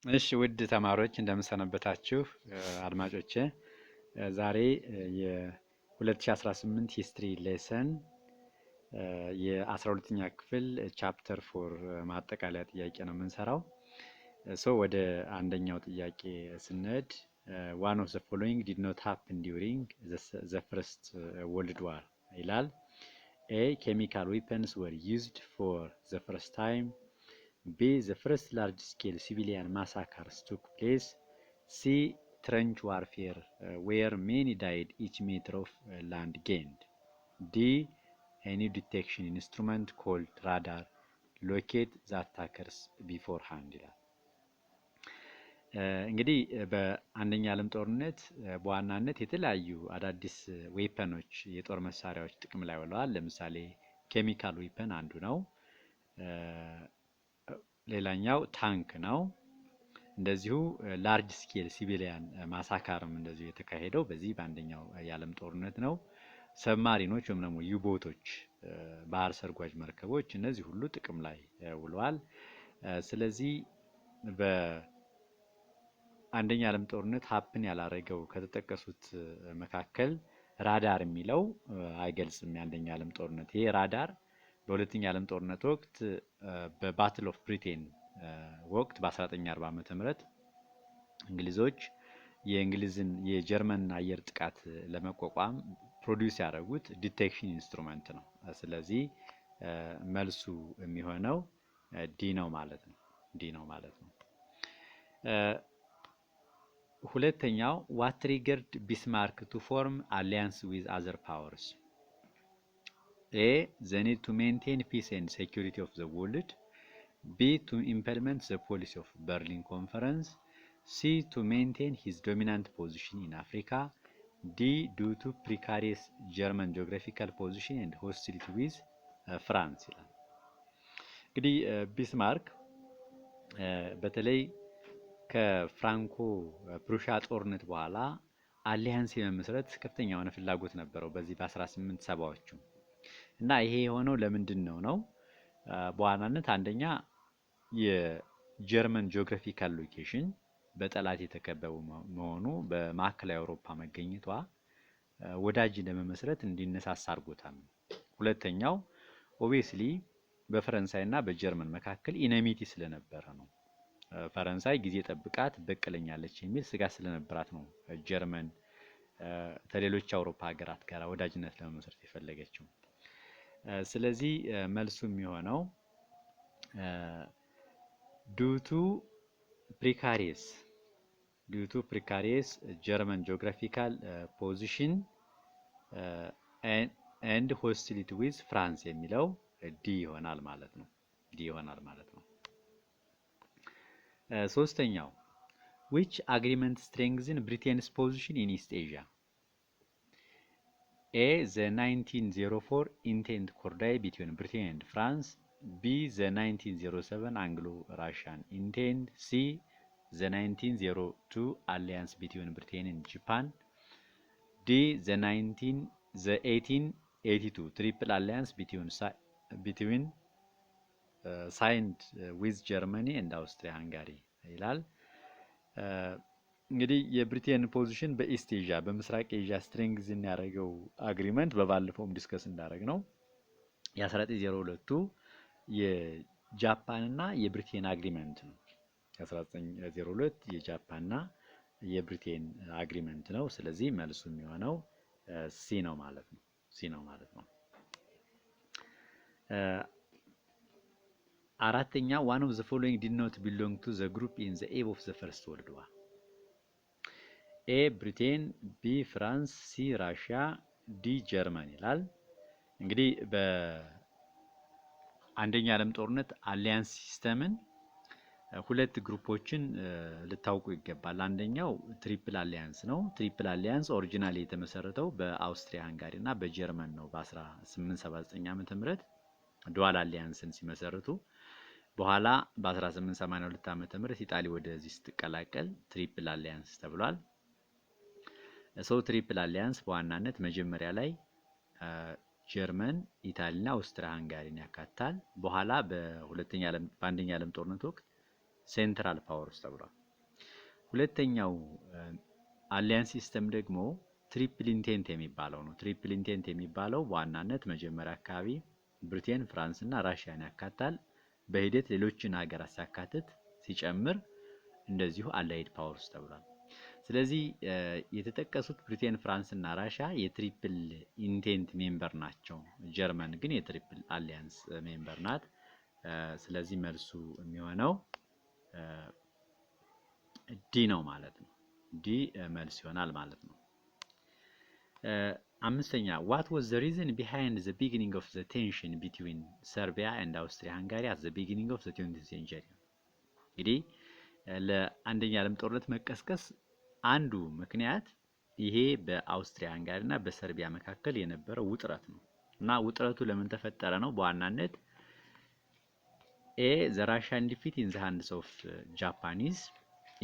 እሺ ውድ ተማሪዎች እንደምሰነበታችሁ አድማጮቼ ዛሬ የ2018 ሂስትሪ ሌሰን የ12ኛ ክፍል ቻፕተር 4 ማጠቃለያ ጥያቄ ነው የምንሰራው። ወደ አንደኛው ጥያቄ ስንሄድ one of the following did not happen during the first world war ይላል። A. Chemical weapons were used for the first time. B. The first large-scale civilian massacres took place. C. Trench warfare, where many died each meter of land gained. D. A new detection instrument called radar locate the attackers beforehand ይላል። እንግዲህ በአንደኛ ዓለም ጦርነት በዋናነት የተለያዩ አዳዲስ ዌፐኖች የጦር መሳሪያዎች ጥቅም ላይ ውለዋል። ለምሳሌ ኬሚካል ዌፐን አንዱ ነው። ሌላኛው ታንክ ነው። እንደዚሁ ላርጅ ስኬል ሲቪሊያን ማሳካርም እንደዚሁ የተካሄደው በዚህ በአንደኛው የዓለም ጦርነት ነው። ሰብማሪኖች ወይም ደግሞ ዩቦቶች፣ ባህር ሰርጓጅ መርከቦች እነዚህ ሁሉ ጥቅም ላይ ውለዋል። ስለዚህ በአንደኛ ዓለም ጦርነት ሀፕን ያላረገው ከተጠቀሱት መካከል ራዳር የሚለው አይገልጽም የአንደኛ ዓለም ጦርነት። ይሄ ራዳር በሁለተኛ ዓለም ጦርነት ወቅት በባትል ኦፍ ብሪቴን ወቅት በ1940 ዓመተ ምህረት እንግሊዞች የእንግሊዝን የጀርመን አየር ጥቃት ለመቋቋም ፕሮዲውስ ያደረጉት ዲቴክሽን ኢንስትሩመንት ነው። ስለዚህ መልሱ የሚሆነው ዲ ነው ማለት ነው። ዲ ነው ማለት ነው። ሁለተኛው what triggered Bismarck to form alliance with other powers? A. The need to maintain peace and security of the world. B. To implement the policy of Berlin Conference. C. To maintain his dominant position in Africa. D. Due to precarious German geographical position and hostility with France ይላል። እንግዲህ ቢስማርክ በተለይ ከፍራንኮ ፕሩሻ ጦርነት በኋላ አሊያንስ የመመስረት ከፍተኛ የሆነ ፍላጎት ነበረው በዚህ በ1870ዎቹ እና ይሄ የሆነው ለምንድን ነው? በዋናነት አንደኛ የጀርመን ጂኦግራፊካል ሎኬሽን በጠላት የተከበቡ መሆኑ በማዕከላዊ አውሮፓ መገኘቷ ወዳጅ ለመመስረት እንዲነሳሳ አድርጎታል። ሁለተኛው ኦብቪየስሊ በፈረንሳይና በጀርመን መካከል ኢነሚቲ ስለነበረ ነው። ፈረንሳይ ጊዜ ጠብቃት በቀለኛለች የሚል ስጋት ስለነበራት ነው ጀርመን ከሌሎች አውሮፓ ሀገራት ጋር ወዳጅነት ለመመስረት የፈለገችው። ስለዚህ መልሱ የሚሆነው due to precarious German geographical position and hostility with France የሚለው ዲ ይሆናል ማለት ነው። ሶስተኛው which agreement strengthened Britain's position in East Asia? A. The 1904 Entente Cordiale between Britain and France. B. The 1907 Anglo-Russian Entente. C. The 1902 Alliance between Britain and Japan. D. The 1882 Triple Alliance between signed with Germany and Austria-Hungary ይላል። እንግዲህ የብሪቴን ፖዚሽን በኢስት ኤዥያ በምስራቅ ኤዥያ ስትሬንግዝን ያደረገው አግሪመንት በባለፈውም ዲስከስ እንዳደረግ ነው የ1902ቱ የጃፓንና የብሪቴን አግሪመንት ነው። የ1902 የጃፓንና የብሪቴን አግሪመንት ነው። ስለዚህ መልሱ የሚሆነው ሲ ነው ማለት ነው። አራተኛ one of the following did not belong to the group in the eve of the first world war? A. ብሪቴን፣ B. ፍራንስ፣ C. ራሽያ፣ D. ጀርመን ይላል። እንግዲህ በአንደኛ ዓለም ጦርነት አሊያንስ ሲስተምን ሁለት ግሩፖችን ልታውቁ ይገባል። አንደኛው ትሪፕል አሊያንስ ነው። ትሪፕል አሊያንስ ኦሪጂናሊ የተመሰረተው በአውስትሪያ ሃንጋሪ እና በጀርመን ነው በ1879 ዓመተ ምህረት ዱዋል አሊያንስን ሲመሰርቱ በኋላ በ1882 ዓመተ ምህረት ኢጣሊ ወደዚህ ስትቀላቀል ትሪፕል አሊያንስ ተብሏል። ትሪፕል አሊያንስ በዋናነት መጀመሪያ ላይ ጀርመን፣ ኢታሊና አውስትሪያ ሃንጋሪን ያካትታል። በኋላ በአንደኛ ዓለም ጦርነት ወቅት ሴንትራል ፓወርስ ተብሏል። ሁለተኛው አሊያንስ ሲስተም ደግሞ ትሪፕል ኢንቴንት የሚባለው ነው። ትሪፕል ኢንቴንት የሚባለው በዋናነት መጀመሪያ አካባቢ ብሪቴን፣ ፍራንስ እና ራሽያን ያካታል። በሂደት ሌሎችን ሀገራት ሲያካትት ሲጨምር እንደዚሁ አላይድ ፓወርስ ተብሏል። ስለዚህ የተጠቀሱት ብሪቴን፣ ፍራንስ እና ራሽያ የትሪፕል ኢንቴንት ሜምበር ናቸው። ጀርመን ግን የትሪፕል አሊያንስ ሜምበር ናት። ስለዚህ መልሱ የሚሆነው ዲ ነው ማለት ነው። ዲ መልስ ይሆናል ማለት ነው። አምስተኛ what was the reason behind the beginning of the tension between Serbia and Austria-Hungary at the beginning of the 20th century? እንግዲህ ለአንደኛ ዓለም ጦርነት መቀስቀስ አንዱ ምክንያት ይሄ በአውስትሪያ ሃንጋሪ እና በሰርቢያ መካከል የነበረው ውጥረት ነው። እና ውጥረቱ ለምን ተፈጠረ ነው? በዋናነት ኤ the Russian defeat in the hands of Japanese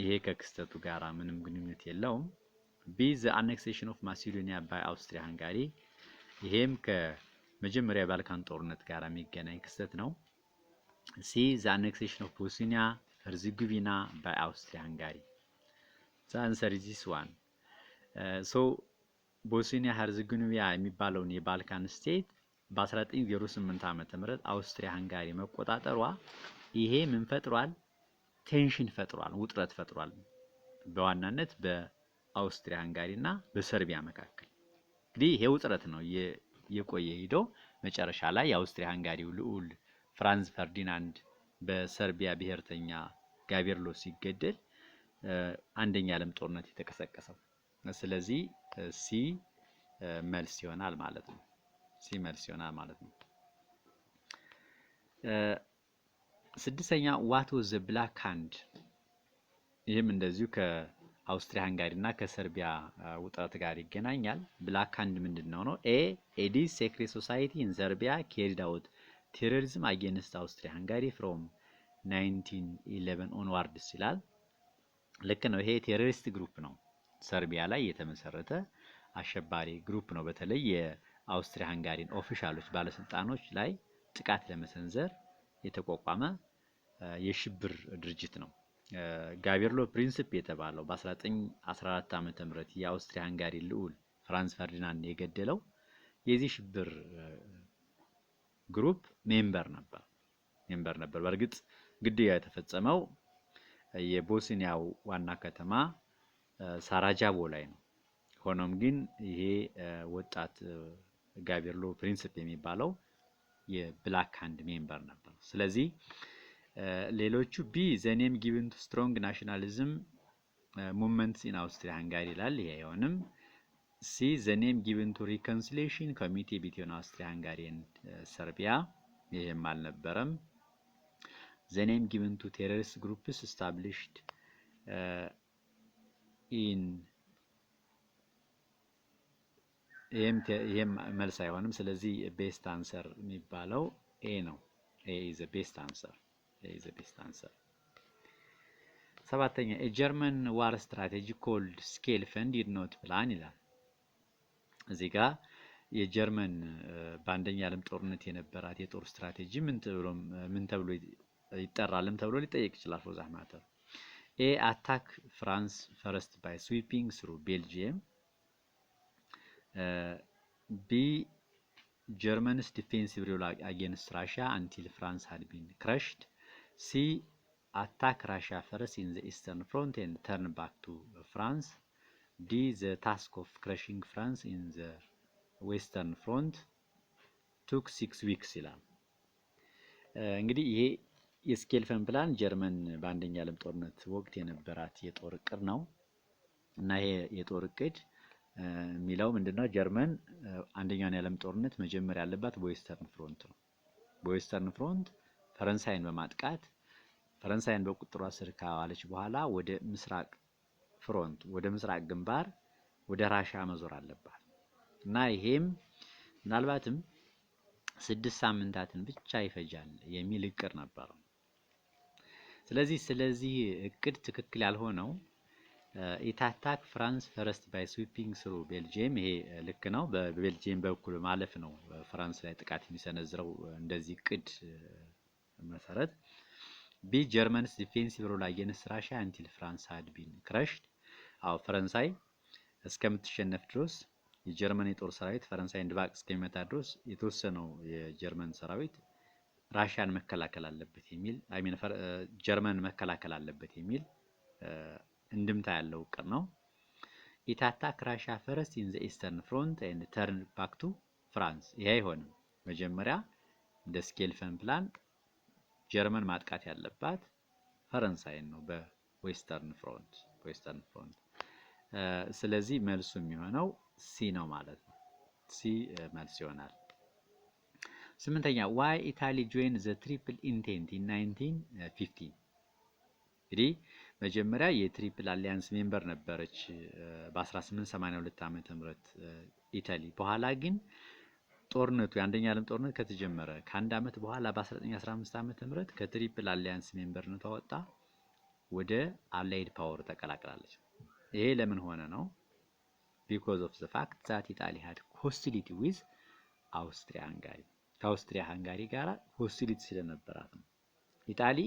ይሄ ከክስተቱ ጋር ምንም ግንኙነት የለውም። ቢ the annexation of Macedonia by Austria-Hungary ይሄም ከመጀመሪያ ባልካን ጦርነት ጋር የሚገናኝ ክስተት ነው። ሲ the annexation of Bosnia Herzegovina by Austria-Hungary the answer is this one. so ቦስኒያ ሄርዘጎቪና የሚባለውን የባልካን ስቴት በ1908 ዓመተ ምህረት አውስትሪያ ሃንጋሪ መቆጣጠሯ ይሄ ምን ፈጥሯል? ቴንሽን ፈጥሯል፣ ውጥረት ፈጥሯል። በዋናነት በአውስትሪያ ሃንጋሪ እና በሰርቢያ መካከል እንግዲህ ይሄ ውጥረት ነው የቆየ ሄዶ መጨረሻ ላይ የአውስትሪያ ሃንጋሪው ልዑል ፍራንዝ ፈርዲናንድ በሰርቢያ ብሔርተኛ ጋቬርሎ ሲገደል አንደኛ ዓለም ጦርነት የተቀሰቀሰው። ስለዚህ ሲ መልስ ይሆናል ማለት ነው። ሲ መልስ ይሆናል ማለት ነው። ስድስተኛ what was the black hand? ይህም እንደዚሁ ከአውስትሪያ ሃንጋሪ እና ከሰርቢያ ውጥረት ጋር ይገናኛል። ብላክ ሃንድ ምንድነው ነው? ኤ ኤዲስ ሴክሬት ሶሳይቲ ኢን ሰርቢያ carried out terrorism against Austria Hungary from 1911 onwards ይላል። ልክ ነው። ይሄ ቴሮሪስት ግሩፕ ነው። ሰርቢያ ላይ የተመሰረተ አሸባሪ ግሩፕ ነው። በተለይ የአውስትሪያ ሃንጋሪን ኦፊሻሎች ባለስልጣኖች ላይ ጥቃት ለመሰንዘር የተቋቋመ የሽብር ድርጅት ነው። ጋቬርሎ ፕሪንሲፕ የተባለው በ1914 ዓመተ ምህረት የአውስትሪያ ሃንጋሪ ልዑል ፍራንዝ ፈርዲናንድ የገደለው የዚህ ሽብር ግሩፕ ሜምበር ነበር። በእርግጥ ግድያ የተፈጸመው የቦስኒያው ዋና ከተማ ሳራጃቮ ላይ ነው። ሆኖም ግን ይሄ ወጣት ጋቬርሎ ፕሪንሲፕ የሚባለው የብላክ ሃንድ ሜምበር ነበር። ስለዚህ ሌሎቹ ቢ the name given to strong nationalism movements in Austria Hungary ይላል። ይሄ አይሆንም። ሲ the name given to reconciliation committee between Austria Hungary and Serbia ይሄም አልነበረም። the name given to terrorist groups established in ይሄም መልስ አይሆንም። ስለዚህ ቤስት አንሰር የሚባለው ኤ ነው። ኤ is the best answer. ሰባተኛ a German war strategy called scale fund did not plan ይላል። እዚህ ጋር የጀርመን በአንደኛ ዓለም ጦርነት የነበራት የጦር ስትራቴጂ ምን ተብሎ ይጠራልም ተብሎ ሊጠየቅ ይችላል። ፎር ዛት ማተር ኤ አታክ ፍራንስ ፈርስት ባይ ስዊፒንግ ስሩ ቤልጂየም ቢ ጀርመንስ ዲፌንሲቭ ሮል አጌንስት ራሽያ አንቲል ፍራንስ had been crushed ሲ attack Russia first in the eastern front and turn back to France D the task of crushing France in the western front took 6 weeks ይላል። እንግዲህ ይሄ የስኬልፈን ፕላን ጀርመን በአንደኛ ዓለም ጦርነት ወቅት የነበራት የጦር እቅድ ነው እና ይሄ የጦር እቅድ የሚለው ምንድነው? ጀርመን አንደኛውን የዓለም ጦርነት መጀመር ያለባት በዌስተርን ፍሮንት ነው። በዌስተርን ፍሮንት ፈረንሳይን በማጥቃት ፈረንሳይን በቁጥጥሯ ስር ካዋለች በኋላ ወደ ምስራቅ ፍሮንት ወደ ምስራቅ ግንባር ወደ ራሽያ መዞር አለባት እና ይሄም ምናልባትም 6 ሳምንታትን ብቻ ይፈጃል የሚል እቅድ ነበር። ስለዚህ እቅድ ትክክል ያልሆነው it attack France first by sweeping through Belgium ይሄ ልክ ነው። በቤልጂየም በኩል ማለፍ ነው ፍራንስ ላይ ጥቃት የሚሰነዝረው እንደዚህ እቅድ መሰረት። B. Germany's defensive role against Russia until France had been crushed. ፈረንሳይ እስከምትሸነፍ ድረስ የጀርመን የጦር ሰራዊት ፈረንሳይ እንድባቅ እስከሚመታ ድረስ የተወሰነው የጀርመን ሰራዊት ራሽያን መከላከል አለበት የሚል ጀርመን መከላከል አለበት የሚል እንድምታ ያለው ቅር ነው። It attacked Russia first in the eastern front and turned back to France. ይሄ አይሆንም። መጀመሪያ እንደ ስኬልፈን ፕላን ጀርመን ማጥቃት ያለባት ፈረንሳይን ነው በዌስተርን ፍሮንት ስለዚህ መልሱ የሚሆነው ሲ ነው ማለት ነው። ሲ መልስ ይሆናል። ስምንተኛ why Italy joined the triple entente in 1915? እንግዲህ መጀመሪያ የትሪፕል አሊያንስ ሜምበር ነበረች በ1882 ዓመተ ምህረት ኢታሊ። በኋላ ግን ጦርነቱ የአንደኛ ዓለም ጦርነት ከተጀመረ ከአንድ ዓመት በኋላ በ1915 ዓመተ ምህረት ከትሪፕል አሊያንስ ሜምበርነቷ ወጣ ወደ አላይድ ፓወር ተቀላቅላለች። ይሄ ለምን ሆነ ነው? because of the fact that Italy had hostility with Austria Hungary. ከአውስትሪያ ሃንጋሪ ጋር ሆስቲሊቲ ስለነበራት ነው። ኢጣሊ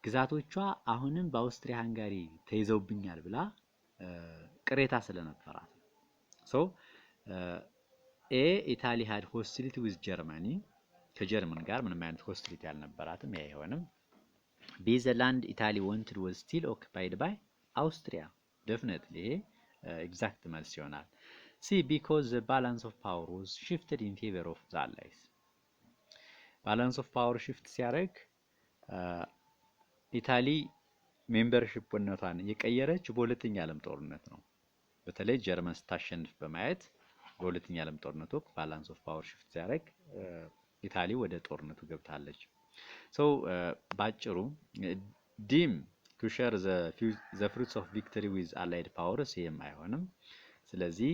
ግዛቶቿ አሁንም በአውስትሪያ ሃንጋሪ ተይዘውብኛል ብላ ቅሬታ ስለነበራት ነው። so ኢታሊ had hostility with Germany, ከጀርመን ጋር ምንም አይነት ሆስቲሊቲ አልነበራትም። ይሄ አይሆንም። B. the land Italy wanted was still occupied by Austria. definitely exact መልስ ይሆናል። C. because the balance of power was shifted in favor of the Allies. balance of power shift ሲያደርግ ኢታሊ ሜምበርሺፕነቷን የቀየረች በሁለተኛ ዓለም ጦርነት ነው። በተለይ ጀርመን ስታሸንፍ በማየት በሁለተኛ ዓለም ጦርነት ወቅት ባላንስ ኦፍ ፓወር ሽፍት ሲያደርግ ኢታሊ ወደ ጦርነቱ ገብታለች። so ባጭሩ ዲም to share the fruits of victory with allied powers ይሄም አይሆንም። ስለዚህ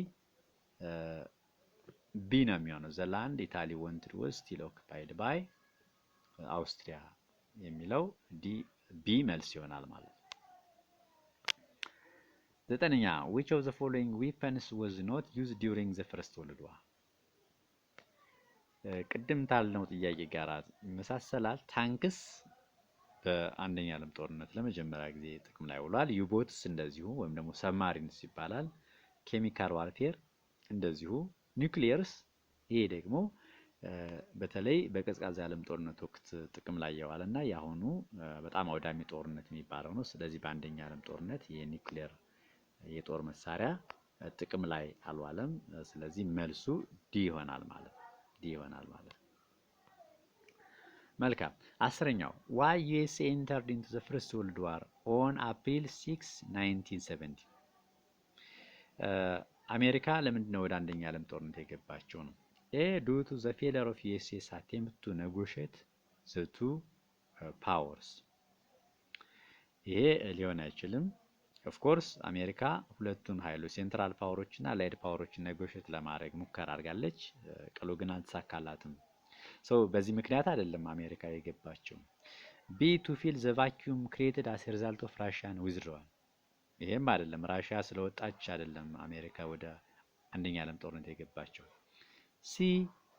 ቢ ነው የሚሆነው። the land Italy wanted was still occupied by Austria የሚለው ቢ መልስ ይሆናል ማለት ነው። ዘጠነኛ which of the following weapons was not used during the first world war? ቅድም ታልነው ጥያቄ ጋር ይመሳሰላል። ታንክስ በአንደኛ ዓለም ጦርነት ለመጀመሪያ ጊዜ ጥቅም ላይ ውሏል። ዩቦትስ እንደዚሁ ወይም ደግሞ ሰብማሪንስ ይባላል። ኬሚካል ዋርፌር እንደዚሁ። ኒውክሊየርስ ይሄ ደግሞ በተለይ በቀዝቃዛ ዓለም ጦርነት ወቅት ጥቅም ላይ የዋለና ያሁኑ በጣም አውዳሚ ጦርነት የሚባለው ነው። ስለዚህ በአንደኛ ዓለም ጦርነት የኒውክሊየር የጦር መሳሪያ ጥቅም ላይ አልዋለም። ስለዚህ መልሱ ዲ ይሆናል ማለት ነው። መልካም። አስረኛው why USA entered into the first world war on April 6, 1970? አሜሪካ ለምንድን ነው ወደ አንደኛ ዓለም ጦርነት የገባቸው ነው? A. due to the failure of USA's attempt to negotiate the two powers. ይሄ ሊሆን አይችልም። ኦፍ ኮርስ አሜሪካ ሁለቱን ኃይሎች ሴንትራል ፓወሮች እና አላይድ ፓወሮችን ኔጎሺየት ለማድረግ ሙከራ አድርጋለች። ቅሉ ግን አልተሳካላትም። so በዚህ ምክንያት አይደለም አሜሪካ የገባቸው። B. to fill the vacuum created as a result of Russian withdrawal. ይሄም አይደለም ራሽያ ስለወጣች አይደለም አሜሪካ ወደ አንደኛ ዓለም ጦርነት የገባቸው። C.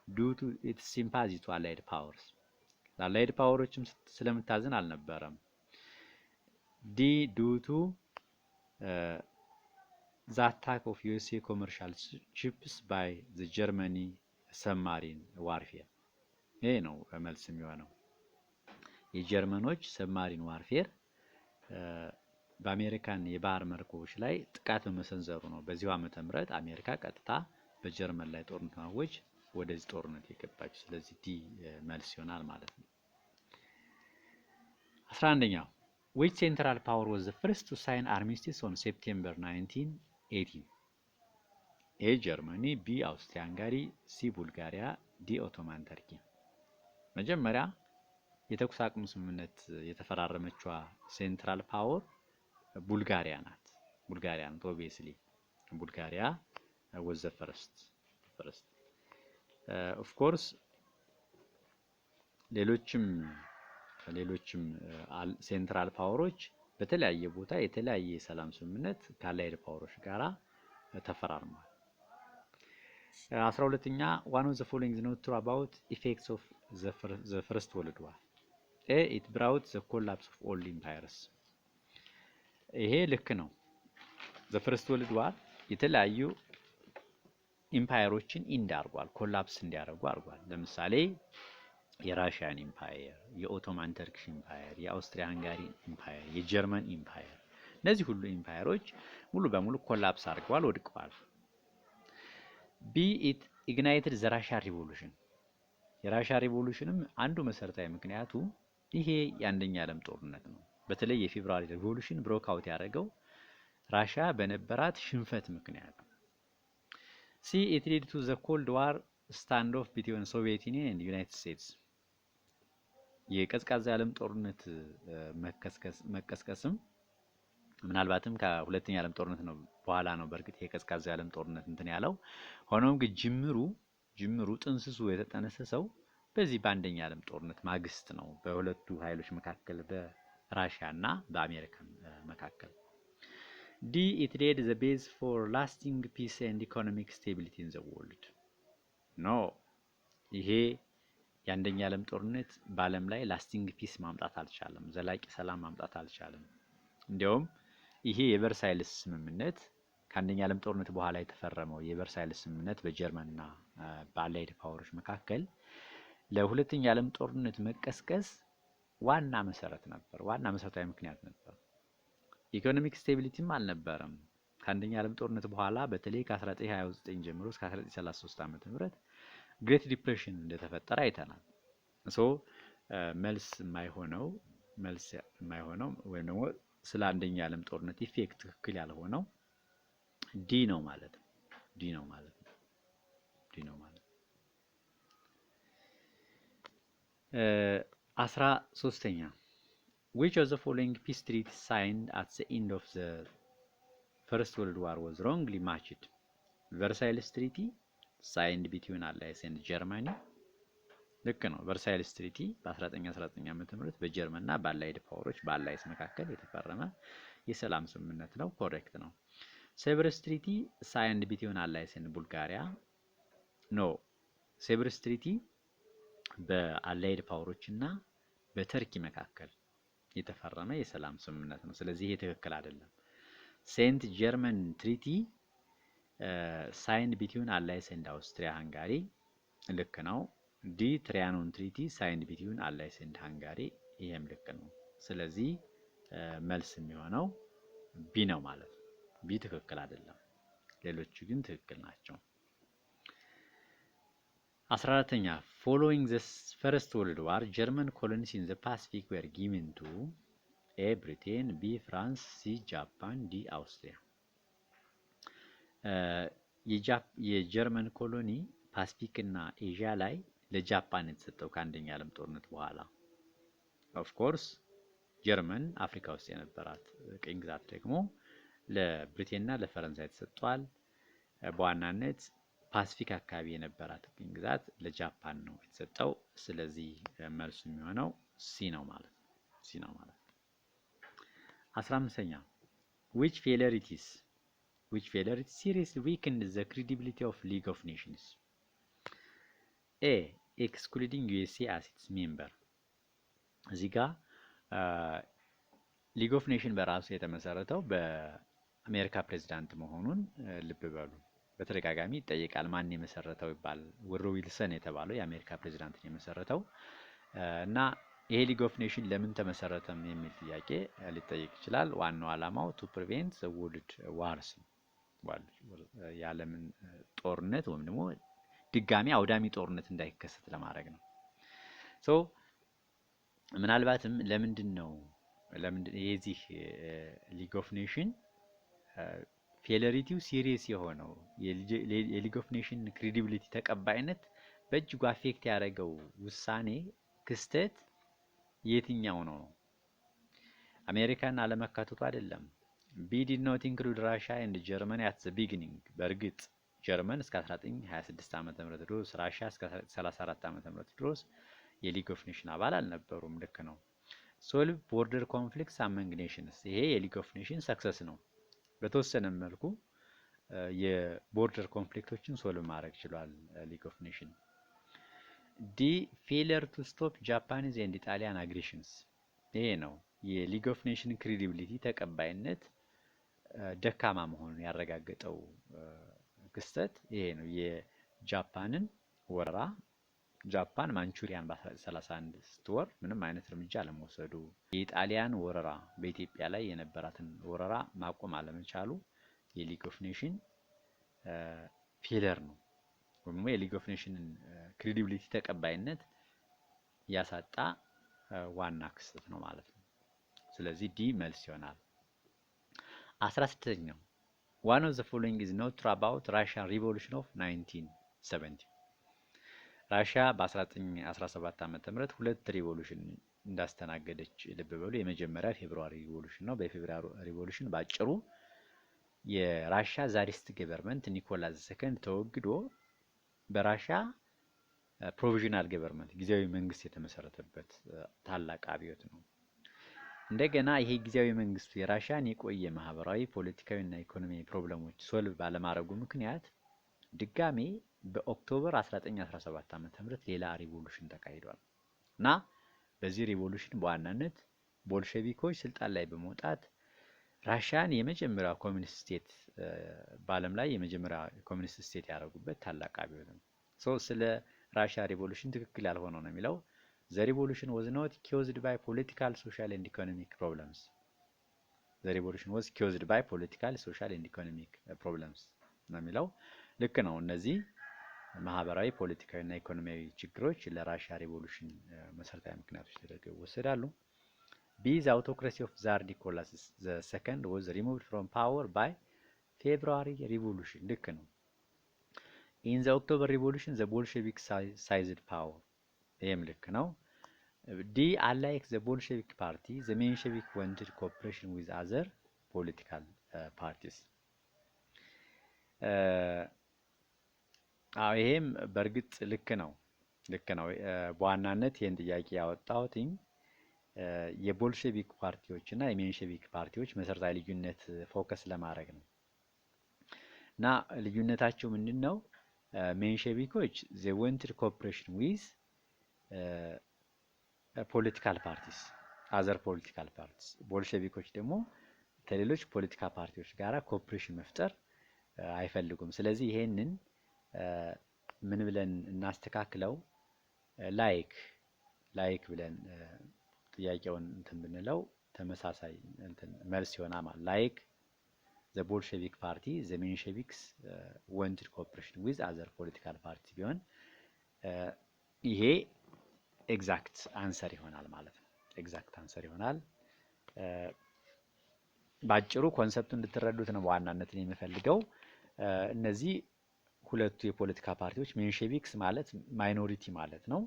due to its sympathy to allied powers. ለአላይድ ፓወሮችም ስለምታዝን አልነበረም። D. due to the attack of USA commercial ships by the Germany submarine warfare. ይሄ ነው መልስ የሚሆነው። የጀርመኖች ሰብማሪን ዋርፌር በአሜሪካን የባህር መርከቦች ላይ ጥቃት በመሰንዘሩ ነው። በዚሁ ዓመተ ምህረት አሜሪካ ቀጥታ በጀርመን ላይ ጦርነት ማወጅ ወደዚህ ጦርነት የገባችው። ስለዚህ ዲ መልስ ይሆናል ማለት ነው። 11ኛው which central power was the first to sign armistice on September 1918? A. ጀርመኒ፣ B. አውስትሪያ ሃንጋሪ፣ C. ቡልጋሪያ፣ D. ኦቶማን ተርኪ። መጀመሪያ የተኩስ አቁም ስምምነት የተፈራረመችዋ ሴንትራል ፓወር ቡልጋሪያ ናት። obviously ቡልጋሪያ was the first. of course ሌሎችም ሴንትራል ፓወሮች በተለያየ ቦታ የተለያየ ሰላም ስምምነት ከአላይድ ፓወሮች ጋራ ተፈራርመዋል። 12ኛ one of the following is not true about effects of the first world war. it brought the collapse of all empires. ይሄ ልክ ነው። the first world war የተለያዩ ኢምፓየሮችን ኢንድ አድርጓል፣ ኮላፕስ እንዲያደርጉ አድርጓል። ለምሳሌ የራሽያን ኢምፓየር፣ የኦቶማን ተርኪሽ ኢምፓየር፣ የአውስትሪያ ሃንጋሪ ኢምፓየር፣ የጀርመን ኢምፓየር፣ እነዚህ ሁሉ ኢምፓየሮች ሙሉ በሙሉ ኮላፕስ አድርገዋል፣ ወድቀዋል። ቢ ኢት ኢግናይትድ ዘ ራሽያ ሪቮሉሽን። የራሽያ ሪቮሉሽንም አንዱ መሰረታዊ ምክንያቱ ይሄ የአንደኛ ዓለም ጦርነት ነው። በተለይ የፌብሩዋሪ ሪቮሉሽን ብሮክ አውት ያደረገው ራሽያ በነበራት ሽንፈት ምክንያት ነው። ሲ ኢት ሊድ ቱ ዘ ኮልድ ዋር ስታንድ ኦፍ ቢትዊን ሶቪየት ዩኒየን ኤንድ ዩናይትድ ስቴትስ። የቀዝቃዛ ዓለም ጦርነት መቀስቀስም ምናልባትም ከሁለተኛ ዓለም ጦርነት ነው በኋላ ነው በእርግጥ የቀዝቃዛ ዓለም ጦርነት እንትን ያለው። ሆኖም ግን ጅምሩ ጥንስሱ የተጠነሰሰው በዚህ በአንደኛ ዓለም ጦርነት ማግስት ነው፣ በሁለቱ ኃይሎች መካከል በራሽያ እና በአሜሪካ መካከል። ዲ ኢት ሌድ ዘ ቤዝ ፎር ላስቲንግ ፒስ ኤንድ ኢኮኖሚክ ስቴቢሊቲ ኢን ዘ ወርልድ። ኖ ይሄ የአንደኛ ዓለም ጦርነት በዓለም ላይ ላስቲንግ ፒስ ማምጣት አልቻለም፣ ዘላቂ ሰላም ማምጣት አልቻለም። እንዲያውም ይሄ የቨርሳይልስ ስምምነት ከአንደኛ ዓለም ጦርነት በኋላ የተፈረመው የቨርሳይልስ ስምምነት በጀርመንና በአላይድ ፓወሮች መካከል ለሁለተኛ ዓለም ጦርነት መቀስቀስ ዋና መሰረት ነበር፣ ዋና መሰረታዊ ምክንያት ነበር። ኢኮኖሚክ ስቴቢሊቲም አልነበረም። ከአንደኛ ዓለም ጦርነት በኋላ በተለይ ከ1929 ጀምሮ እስከ 1933 ዓ.ም ግሬት ዲፕሬሽን እንደተፈጠረ አይተናል። መልስ የማይሆነው ወይም ደግሞ ስለ አንደኛ ዓለም ጦርነት ኢፌክት ትክክል ያልሆነው ዲ ነው ማለት ነው። 13ኛ which of the following peace treaties signed at the end of the First World War was wrongly matched? Versailles Treaty signed between Allies and Germany. ልክ ነው። ቨርሳይልስ ትሪቲ በ1919 ዓ.ም በጀርመን እና በአላይድ ፓወሮች በአላይስ መካከል የተፈረመ የሰላም ስምምነት ነው። ኮሬክት ነው። ሴቨርስ ትሪቲ ሳይንድ ቢትዊን አላይስ ኤንድ ቡልጋሪያ። ኖ ሴቨርስ ትሪቲ በአላይድ ፓወሮች እና በተርኪ መካከል የተፈረመ የሰላም ስምምነት ነው። ስለዚህ ይሄ ትክክል አይደለም። ሴንት ጀርመን ትሪቲ ሳይንድ ቢትዊን አላይስ ኤንድ አውስትሪያ ሃንጋሪ ልክ ነው። ዲ ትሪያኖን ትሪቲ ሳይንድ ቢትዊን አላይስ ኤንድ ሃንጋሪ ይሄም ልክ ነው። ስለዚህ መልስ የሚሆነው ቢ ነው ማለት ነው። ቢ ትክክል አይደለም፣ ሌሎቹ ግን ትክክል ናቸው። 14ኛ following the First World War German colonies in the Pacific were given to A Britain, B France, C Japan, D Austria። የጀርመን ኮሎኒ ፓሲፊክ እና ኤዥያ ላይ ለጃፓን የተሰጠው ከአንደኛ ዓለም ጦርነት በኋላ። ኦፍ ኮርስ ጀርመን አፍሪካ ውስጥ የነበራት ቅኝ ግዛት ደግሞ ለብሪቴንና ለፈረንሳይ ተሰጥቷል። በዋናነት ፓሲፊክ አካባቢ የነበራት ቅኝ ግዛት ለጃፓን ነው የተሰጠው። ስለዚህ መልሱ የሚሆነው ሲ ነው ማለት ነው። 15ኛ which failure seriously weakened the credibility of League of Nations? A excluding USA as its member። እዚህ ጋር ሊግ ኦፍ ኔሽን በራሱ የተመሰረተው በአሜሪካ ፕሬዝዳንት መሆኑን ልብ በሉ። በተደጋጋሚ ይጠይቃል። ማን የመሰረተው ይባል። ውድሮ ዊልሰን የተባለው የአሜሪካ ፕሬዝዳንት ነው የመሰረተው እና ይሄ ሊግ ኦፍ ኔሽን ለምን ተመሰረተም የሚል ጥያቄ ሊጠይቅ ይችላል። ዋናው ዓላማው ቱ ፕሪቬንት ዘ ወርልድ ዋርስ የዓለምን ጦርነት ወይም ደግሞ ድጋሚ አውዳሚ ጦርነት እንዳይከሰት ለማድረግ ነው። ምናልባትም ለምንድን የዚህ ሊግ ኦፍ ኔሽን ፌለሪቲው ሲሪየስ የሆነው የሊግ ኦፍ ኔሽን ክሬዲቢሊቲ ተቀባይነት በእጅጉ አፌክት ያደረገው ውሳኔ ክስተት የትኛው ነው? አሜሪካን አለመካተቱ አይደለም። ቢ ዲድ ኖት ኢንክሉድ ራሽያ ኤንድ ጀርመኒ አት ዘ ቢጊኒንግ። በእርግጥ ጀርመን እስከ 1926 ዓ.ም ድረስ፣ ራሽያ እስከ 34 ዓ.ም ድረስ የሊግ ኦፍ ኔሽን አባል አልነበሩም። ልክ ነው። ሶልቭ ቦርደር ኮንፍሊክትስ አመንግ ኔሽንስ። ይሄ የሊግ ኦፍ ኔሽን ሰክሰስ ነው። በተወሰነ መልኩ የቦርደር ኮንፍሊክቶችን ሶልቭ ማድረግ ችሏል ሊግ ኦፍ ኔሽን። ዲ ፌለር ቱ ስቶፕ ጃፓኒዝ ኤንድ ኢጣሊያን አግሬሽንስ። ይሄ ነው የሊግ ኦፍ ኔሽን ክሬዲቢሊቲ ተቀባይነት ደካማ መሆኑን ያረጋገጠው ክስተት ይሄ ነው። የጃፓንን ወረራ ጃፓን ማንቹሪያን በ1931 ስትወር ምንም አይነት እርምጃ አለመውሰዱ፣ የኢጣሊያን ወረራ በኢትዮጵያ ላይ የነበራትን ወረራ ማቆም አለመቻሉ የሊግ ኦፍ ኔሽን ፌለር ነው ወይም የሊግ ኦፍ ኔሽንን ክሬዲቢሊቲ ተቀባይነት ያሳጣ ዋና ክስተት ነው ማለት ነው። ስለዚህ ዲ መልስ ይሆናል። 16ኛው one of the following is not true about Russian revolution of 1970. ራሽያ በ1917 ዓመተ ምህረት ሁለት ሪቮሉሽን እንዳስተናገደች ልብ በሉ። የመጀመሪያ ፌብሩዋሪ ሪቮሉሽን ነው። በፌብሩዋሪ ሪቮሉሽን ባጭሩ የራሽያ ዛሪስት ገቨርንመንት ኒኮላስ ሰከንድ ተወግዶ በራሽያ ፕሮቪዥናል ገቨርንመንት ጊዜያዊ መንግስት የተመሰረተበት ታላቅ አብዮት ነው። እንደገና ይሄ ጊዜያዊ መንግስቱ የራሽያን የቆየ ማህበራዊ፣ ፖለቲካዊ እና ኢኮኖሚያዊ ፕሮብለሞች ሶልቭ ባለማድረጉ ምክንያት ድጋሜ በኦክቶበር 1917 ዓ.ም ሌላ ሪቮሉሽን ተካሂዷል እና በዚህ ሪቮሉሽን በዋናነት ቦልሼቪኮች ስልጣን ላይ በመውጣት ራሽያን የመጀመሪያው ኮሚኒስት ስቴት በዓለም ላይ የመጀመሪያ ኮሚኒስት ስቴት ያደረጉበት ታላቅ አብዮት ነው። ስለ ራሽያ ሪቮሉሽን ትክክል ያልሆነው ነው የሚለው the revolution was not caused by political, social and economic problems. The revolution was caused by political, social and economic problems ነው የሚለው ልክ ነው። እነዚህ ማህበራዊ፣ ፖለቲካዊ እና ኢኮኖሚያዊ ችግሮች ለራሽያ ሪቮሉሽን መሰረታዊ ምክንያቶች ተደርገው ይወሰዳሉ። B the autocracy of Tsar Nicholas II was removed from power by February revolution ልክ ነው። In the October revolution the Bolsheviks seized power ይህም ልክ ነው። ዲ unlike the Bolshevik party the Menshevik wanted cooperation with other political parties. ይሄም በእርግጥ ልክ ነው። በዋናነት ይህን ጥያቄ ያወጣሁትኝ የቦልሼቪክ ፓርቲዎች እና የሜንሼቪክ ፓርቲዎች መሰረታዊ ልዩነት ፎከስ ለማድረግ ነው እና ልዩነታቸው ምንድን ነው? ሜንሼቪኮች they wanted cooperation with ፖለቲካል ፓርቲስ አዘር ፖለቲካል ፓርቲስ። ቦልሼቪኮች ደግሞ ከሌሎች ፖለቲካ ፓርቲዎች ጋር ኮኦፕሬሽን መፍጠር አይፈልጉም። ስለዚህ ይሄንን ምን ብለን እናስተካክለው? ላይክ ብለን ጥያቄውን እንትን ብንለው ተመሳሳይ እንትን መልስ ይሆናል ማለት ላይክ the Bolshevik party the Mensheviks wanted cooperation with other political parties ቢሆን ይሄ ኤግዛክት አንሰር ይሆናል ማለት ነው። ኤግዛክት አንሰር ይሆናል። ባጭሩ ኮንሰፕቱ እንድትረዱት ነው በዋናነት ነው የምፈልገው። እነዚህ ሁለቱ የፖለቲካ ፓርቲዎች ሜንሼቪክስ ማለት ማይኖሪቲ ማለት ነው።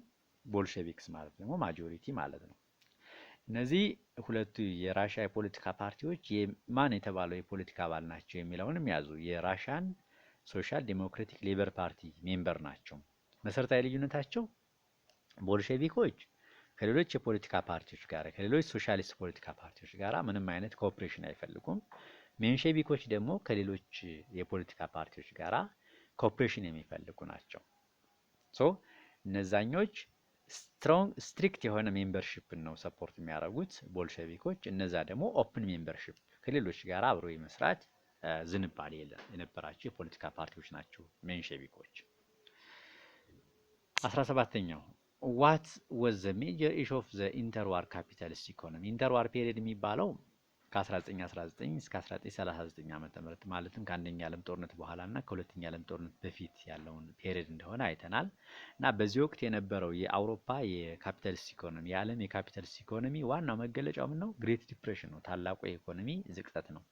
ቦልሼቪክስ ማለት ደግሞ ማጆሪቲ ማለት ነው። እነዚህ ሁለቱ የራሽያ የፖለቲካ ፓርቲዎች የማን የተባለው የፖለቲካ አባል ናቸው የሚለውንም ያዙ። የራሽያን ሶሻል ዴሞክራቲክ ሌበር ፓርቲ ሜምበር ናቸው። መሰረታዊ ልዩነታቸው ቦልሼቪኮች ከሌሎች የፖለቲካ ፓርቲዎች ጋር ከሌሎች ሶሻሊስት ፖለቲካ ፓርቲዎች ጋር ምንም አይነት ኮኦፕሬሽን አይፈልጉም። ሜንሼቪኮች ደግሞ ከሌሎች የፖለቲካ ፓርቲዎች ጋር ኮኦፕሬሽን የሚፈልጉ ናቸው። እነዛኞች ስትሪክት የሆነ ሜምበርሺፕ ነው ሰፖርት የሚያደርጉት ቦልሼቪኮች። እነዛ ደግሞ ኦፕን ሜምበርሺፕ ከሌሎች ጋር አብሮ የመስራት ዝንባሌ የነበራቸው የፖለቲካ ፓርቲዎች ናቸው ሜንሼቪኮች። 17ኛው what was the major issue of the interwar capitalist economy? ኢንተርዋር ፔሪየድ የሚባለው ከ1919 እስከ 1939 ዓመተ ምህረት ማለትም ከአንደኛ ዓለም ጦርነት በኋላ እና ከሁለተኛ ዓለም ጦርነት በፊት ያለውን ፔሪየድ እንደሆነ አይተናል። እና በዚህ ወቅት የነበረው የአውሮፓ የካፒታሊስት ኢኮኖሚ የዓለም የካፒታሊስት ኢኮኖሚ ዋናው መገለጫው ምን ነው? ግሬት ዲፕሬሽን ነው። ታላቁ የኢኮኖሚ ዝቅጠት ነው።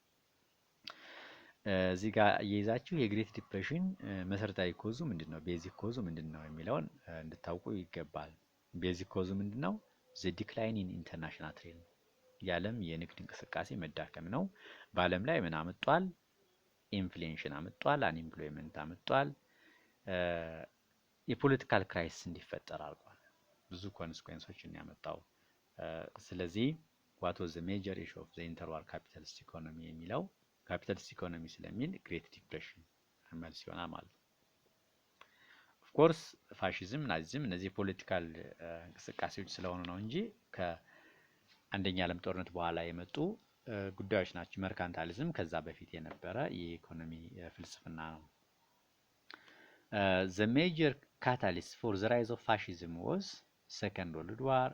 እዚህ ጋር እየይዛችሁ የግሬት ዲፕሬሽን መሰረታዊ ኮዙ ምንድነው? ቤዚክ ኮዙ ምንድነው የሚለውን እንድታውቁ ይገባል። ቤዚክ ኮዙ ምንድነው? the decline in international trade የዓለም የንግድ እንቅስቃሴ መዳከም ነው። በዓለም ላይ ምን አመጣል? ኢንፍሌሽን አመጣል፣ አንኤምፕሎይመንት አመጣል፣ የፖለቲካል ክራይሲስ እንዲፈጠር አድርጓል። ብዙ ኮንሲኩዌንሶችን ያመጣው። ስለዚህ what was the major issue of the interwar capitalist economy የሚለው ካፒታሊስት ኢኮኖሚ ስለሚል ግሬት ዲፕሬሽን መልስ ይሆናል ማለት ነው። ኮርስ ፋሺዝም፣ ናዚዝም እነዚህ ፖለቲካል እንቅስቃሴዎች ስለሆኑ ነው እንጂ ከአንደኛ ዓለም ጦርነት በኋላ የመጡ ጉዳዮች ናቸው። መርካንታሊዝም ከዛ በፊት የነበረ የኢኮኖሚ ፍልስፍና ነው። The major catalyst for the rise of fascism was Second World War,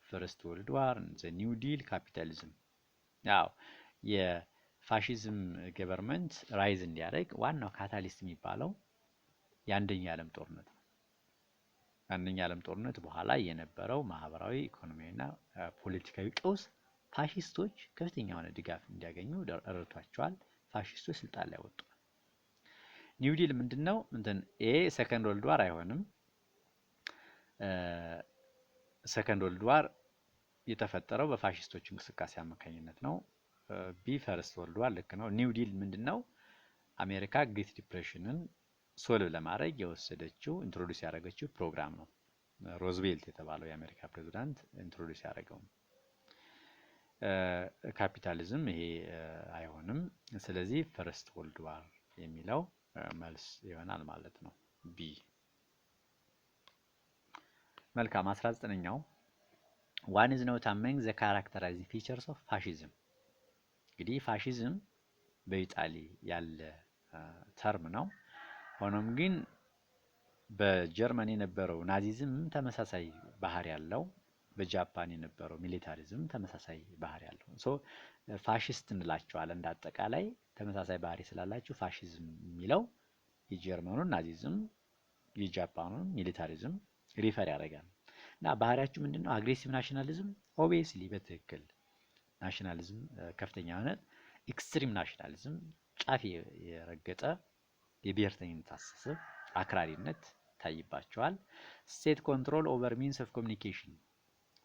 First World War, and the New Deal capitalism. ያው የፋሺዝም ገቨርንመንት ራይዝ እንዲያደርግ ዋናው ካታሊስት የሚባለው የአንደኛ ዓለም ጦርነት ነው። ከአንደኛ ዓለም ጦርነት በኋላ የነበረው ማህበራዊ፣ ኢኮኖሚያዊና ፖለቲካዊ ቀውስ ፋሺስቶች ከፍተኛ የሆነ ድጋፍ እንዲያገኙ ረድቷቸዋል። ፋሺስቶች ስልጣን ላይ ወጡ። ኒው ዲል ምንድነው? ሰከንድ ወርልድ ዋር አይሆንም። ሰከንድ ወርልድ ዋር የተፈጠረው በፋሺስቶች እንቅስቃሴ አማካኝነት ነው። ቢ ፈርስት ወርልድ ዋር ልክ ነው። ኒው ዲል ምንድነው? አሜሪካ ግሬት ዲፕሬሽንን ሶልቭ ለማድረግ የወሰደችው ኢንትሮዲዩስ ያደረገችው ፕሮግራም ነው። ሮዝቬልት የተባለው የአሜሪካ ፕሬዝዳንት ኢንትሮዲዩስ ያደረገው። ካፒታሊዝም ይሄ አይሆንም። ስለዚህ ፈርስት ወርልድ ዋር የሚለው መልስ ይሆናል ማለት ነው። ቢ። መልካም 19ኛው ዋን ኢዝ ኖት አመንግ ዘ ካራክተራይዚንግ ፊቸርስ ኦፍ ፋሺዝም። እንግዲህ ፋሺዝም በኢጣሊ ያለ ተርም ነው። ሆኖም ግን በጀርመን የነበረው ናዚዝም ተመሳሳይ ባህሪ ያለው፣ በጃፓን የነበረው ሚሊታሪዝም ተመሳሳይ ባህሪ ያለው ፋሺስት እንላቸዋለን። እንዳጠቃላይ ተመሳሳይ ባህሪ ስላላቸው ፋሺዝም የሚለው የጀርመኑን ናዚዝም የጃፓኑን ሚሊታሪዝም ሪፈር ያደርጋል። እና ባህሪያቸው ምንድነው? አግሬሲቭ ናሽናሊዝም ኦብቪየስሊ በትክክል ናሽናሊዝም ከፍተኛ የሆነ ኤክስትሪም ናሽናሊዝም ጫፍ የረገጠ የብሔርተኝነት አስተሳሰብ አክራሪነት ታይባቸዋል። ስቴት ኮንትሮል ኦቨር ሚንስ ኦፍ ኮሚኒኬሽን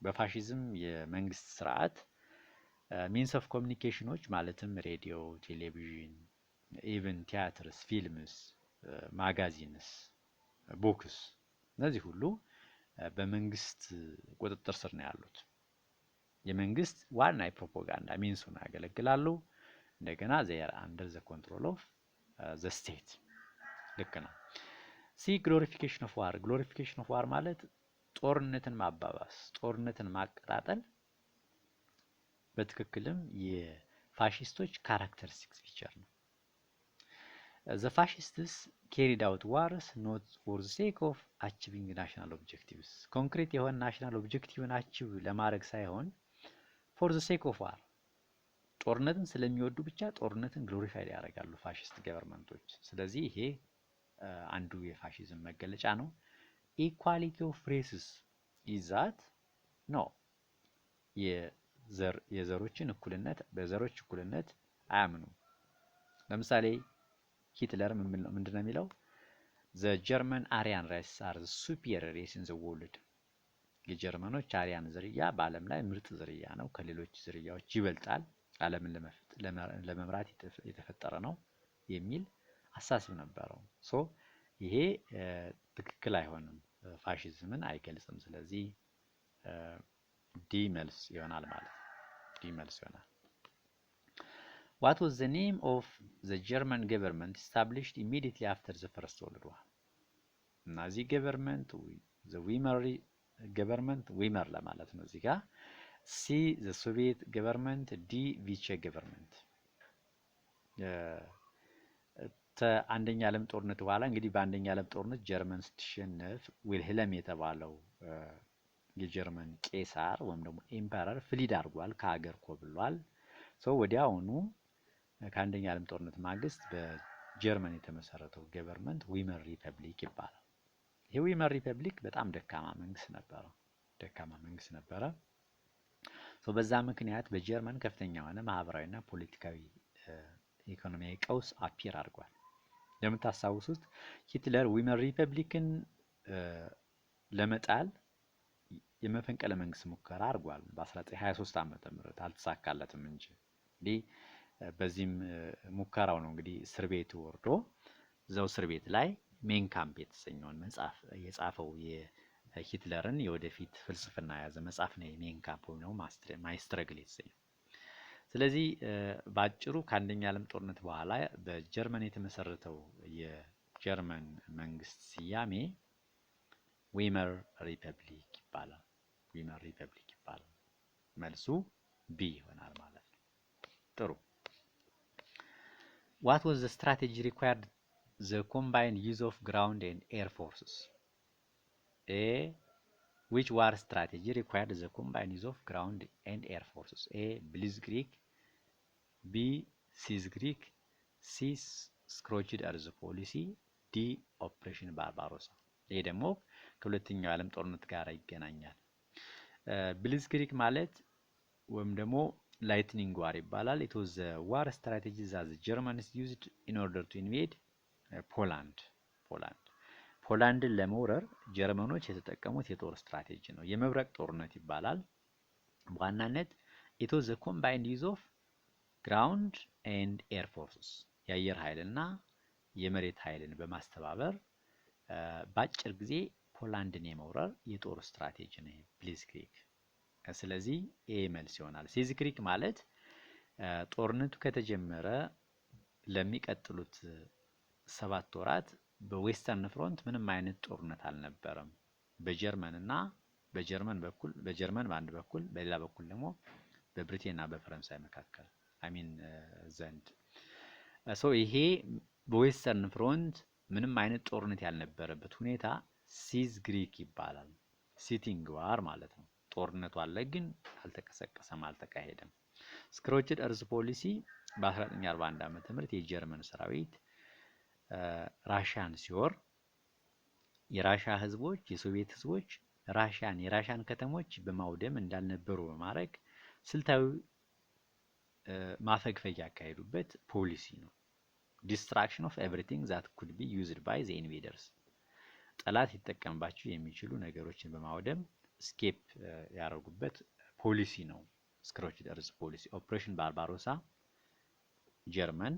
በፋሺዝም የመንግስት ስርዓት ሚንስ ኦፍ ኮሚኒኬሽኖች ማለትም ሬዲዮ፣ ቴሌቪዥን፣ ኢቨን ቲያትርስ፣ ፊልምስ፣ ማጋዚንስ፣ ቡክስ እነዚህ ሁሉ በመንግስት ቁጥጥር ስር ነው ያሉት። የመንግስት ዋና የፕሮፓጋንዳ ሚንስ ሆነው ያገለግላሉ። እንደገና ዜር አንደር ዘ ኮንትሮል ኦፍ ዘ ስቴት። ልክ ነው። ሲ ግሎሪፊኬሽን ኦፍ ዋር። ግሎሪፊኬሽን ኦፍ ዋር ማለት ጦርነትን ማባባስ፣ ጦርነትን ማቀጣጠል በትክክልም የፋሺስቶች ካራክተሪስቲክስ ፊቸር ነው። ዘ ፋሺስትስ carried out wars not for the sake of achieving national objectives ኮንክሪት የሆነ ናሽናል ኦብጀክቲቭን አቺቭ ለማድረግ ሳይሆን for the sake of war ጦርነትን ስለሚወዱ ብቻ ጦርነትን ግሎሪፋይድ ያደርጋሉ ፋሺስት ገቨርንመንቶች። ስለዚህ ይሄ አንዱ የፋሺዝም መገለጫ ነው። ኢኳሊቲ ኦፍ ሬስስ ይዛት ነው የዘሮችን እኩልነት በዘሮች እኩልነት አያምኑም። ለምሳሌ ሂትለር ምንድነው የሚለው? the German Aryan race are the superior race in the world የጀርመኖች አሪያን ዝርያ በዓለም ላይ ምርጥ ዝርያ ነው፣ ከሌሎች ዝርያዎች ይበልጣል፣ ዓለምን ለመምራት የተፈጠረ ነው የሚል አሳስብ ነበረው። ይሄ ትክክል አይሆንም፣ ፋሺዝምን አይገልጽም። ስለዚህ ዲ መልስ ይሆናል ማለት ነው። ዲ መልስ ይሆናል። What was the name of the German government established immediately after the First World War? ናዚ ገቨርንመንት the Weimar ገቨርንመንት ዊመር ለማለት ነው እዚህ ጋር። ሲ the Soviet government፣ ዲ ቪቼ ገቨርንመንት። አንደኛ ዓለም ጦርነት በኋላ እንግዲህ በአንደኛ ዓለም ጦርነት ጀርመን ስትሸነፍ ዊልሄልም የተባለው የጀርመን ቄሳር ወይም ደግሞ ኤምፐረር ፍሊድ አድርጓል፣ ከሀገር ኮብሏል። ወዲያውኑ ከአንደኛ ዓለም ጦርነት ማግስት በጀርመን የተመሰረተው ገቨርንመንት ዊመር ሪፐብሊክ ይባላል። ይህ ዊመር ሪፐብሊክ በጣም ደካማ መንግስት ነበረ። በዛ ምክንያት በጀርመን ከፍተኛ የሆነ ማህበራዊና ፖለቲካዊ ኢኮኖሚያዊ ቀውስ አፒር አድርጓል። እንደምታስታውሱት ሂትለር ዊመር ሪፐብሊክን ለመጣል የመፈንቅለ መንግስት ሙከራ አድርጓል በ1923 ዓመተ ምህረት አልተሳካለትም እንጂ እንግዲህ በዚህም ሙከራው ነው እንግዲህ እስር ቤት ወርዶ እዛው እስር ቤት ላይ ሜን ካምፕ የተሰኘውን መጽሐፍ የጻፈው የሂትለርን የወደፊት ፍልስፍና የያዘ መጽሐፍ ነው ሜን ካምፕ ነው ማይስትረግል የተሰኘው። ስለዚህ በአጭሩ ከአንደኛ ዓለም ጦርነት በኋላ በጀርመን የተመሰረተው የጀርመን መንግስት ስያሜ ዊመር ሪፐብሊክ ይባላል። ዊመር ሪፐብሊክ ይባላል። መልሱ ቢ ይሆናል ማለት ነው። ጥሩ። What was the strategy required the combined use of ground and air forces? A. Which war strategy required the combined use of ground and air forces? A. Blitzkrieg, B. Siegfried, C. Scorched Earth Policy, D. ኦፕሬሽን ባርባሮሳ። ይሄ ደግሞ ከሁለተኛው ዓለም ጦርነት ጋር ይገናኛል። ብሊትዝክሪግ ማለት ወይም ደግሞ ላይትኒንግ ዋር ይባላል። it was a war strategy that the Germans used in order to invade ፖላንድን ለመውረር ጀርመኖች የተጠቀሙት የጦር ስትራቴጂ ነው። የመብረቅ ጦርነት ይባላል። በዋናነት it was a combined use of ground and air forces የአየር ኃይልና የመሬት ኃይልን በማስተባበር በአጭር ጊዜ ፖላንድን የመውረር የጦር ስትራቴጂ ነው ብሊትዝክሪግ። ስለዚህ ኤ መልስ ይሆናል። ሲዝክሪግ ማለት ጦርነቱ ከተጀመረ ለሚቀጥሉት 7 ወራት በዌስተርን ፍሮንት ምንም አይነት ጦርነት አልነበረም። በጀርመን በአንድ በኩል በሌላ በኩል ደግሞ በብሪቴንና በፈረንሳይ መካከል ዘንድ ይሄ በዌስተርን ፍሮንት ምንም አይነት ጦርነት ያልነበረበት ሁኔታ ሲዝክሪግ ይባላል። ሲቲንግ ዋር ማለት ነው። ጦርነቱ አለ ግን አልተቀሰቀሰም፣ አልተካሄደም። ስክሮችድ እርዝ ፖሊሲ በ1941 ዓመተ ምህረት የጀርመን ሰራዊት ራሻን ሲወር የራሻ ህዝቦች የሶቪየት ህዝቦች የራሻን ከተሞች በማውደም እንዳልነበሩ በማድረግ ስልታዊ ማፈግፈግ ያካሄዱበት ፖሊሲ ነው። ዲስትራክሽን ኦፍ ኤቭሪቲንግ ዛት ኩድ ቢ ዩዝድ ባይ ዘ ኢንቬደርስ ጠላት ሊጠቀምባቸው የሚችሉ ነገሮችን በማውደም ስኬፕ ያደረጉበት ፖሊሲ ነው። ስክሮችድ እርዝ ፖሊሲ። ኦፕሬሽን ባርባሮሳ ጀርመን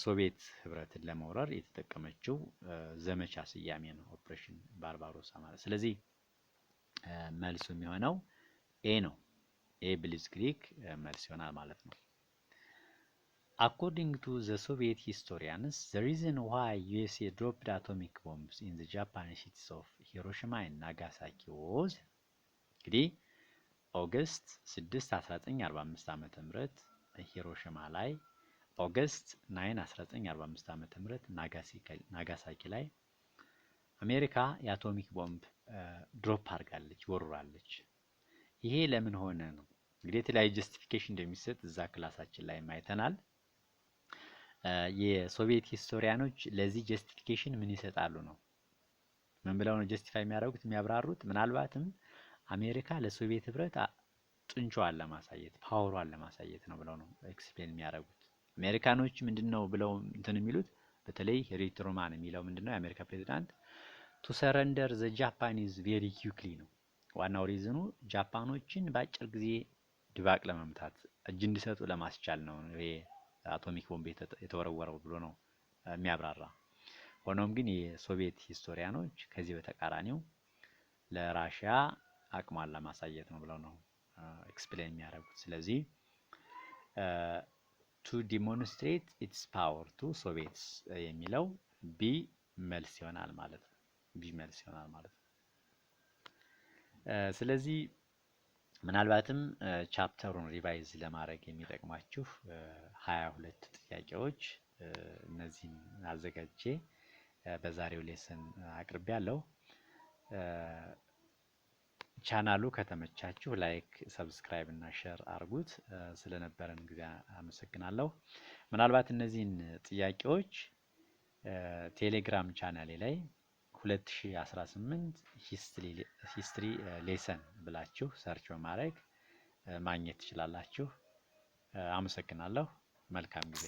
ሶቪየት ህብረትን ለመውረር የተጠቀመችው ዘመቻ ስያሜ ነው ኦፕሬሽን ባርባሮሳ ማለት። ስለዚህ መልሱ የሚሆነው ኤ ነው። ኤ ብሊትዝክሪግ መልስ ይሆናል ማለት ነው። According to the Soviet historians, the reason why USA dropped atomic bombs in the Japanese cities of Hiroshima and Nagasaki was እንግዲህ ኦገስት 6 1945 ዓመተ ምህረት ሂሮሺማ ላይ፣ ኦገስት 9 1945 ዓመተ ምህረት ናጋሳኪ ላይ አሜሪካ የአቶሚክ ቦምብ ድሮፕ አድርጋለች፣ ወርራለች። ይሄ ለምን ሆነ ነው? እንግዲህ የተለያዩ ጀስቲፊኬሽን እንደሚሰጥ እዛ ክላሳችን ላይ አይተናል። የሶቪየት ሂስቶሪያኖች ለዚህ ጀስቲፊኬሽን ምን ይሰጣሉ ነው? ምን ብለው ነው ጀስቲፋይ የሚያደርጉት የሚያብራሩት? ምናልባትም አሜሪካ ለሶቪየት ህብረት ጡንቻዋን ለማሳየት ፓወሯን ለማሳየት ነው ብለው ነው ኤክስፕሌን የሚያደርጉት። አሜሪካኖች ምንድነው ብለው እንትን የሚሉት በተለይ ሄሪ ትሩማን የሚለው ምንድነው የአሜሪካ ፕሬዝዳንት ቱ ሰረንደር ዘ ጃፓኒዝ ቬሪ ኩዊክሊ ነው። ዋናው ሪዝኑ ጃፓኖችን በአጭር ጊዜ ድባቅ ለመምታት እጅ እንዲሰጡ ለማስቻል ነው ይሄ አቶሚክ ቦምብ የተወረወረው ብሎ ነው የሚያብራራ። ሆኖም ግን የሶቪየት ሂስቶሪያኖች ከዚህ በተቃራኒው ለራሽያ አቅሟን ለማሳየት ነው ብለው ነው ኤክስፕሌን የሚያደርጉት። ስለዚህ ቱ ዲሞንስትሬት ኢትስ ፓወር ቱ ሶቪየትስ የሚለው ቢ መልስ ይሆናል ማለት ነው። ቢ መልስ ይሆናል ማለት ነው። ስለዚህ ምናልባትም ቻፕተሩን ሪቫይዝ ለማድረግ የሚጠቅማችሁ 22 ጥያቄዎች እነዚህን አዘጋጅቼ በዛሬው ሌሰን አቅርቤያለሁ። ቻናሉ ከተመቻችሁ ላይክ፣ ሰብስክራይብ እና ሼር አድርጉት። ስለነበረን ጊዜ አመሰግናለሁ። ምናልባት እነዚህን ጥያቄዎች ቴሌግራም ቻናሌ ላይ 2018 ሂስትሪ ሌሰን ብላችሁ ሰርች በማድረግ ማግኘት ትችላላችሁ። አመሰግናለሁ። መልካም ጊዜ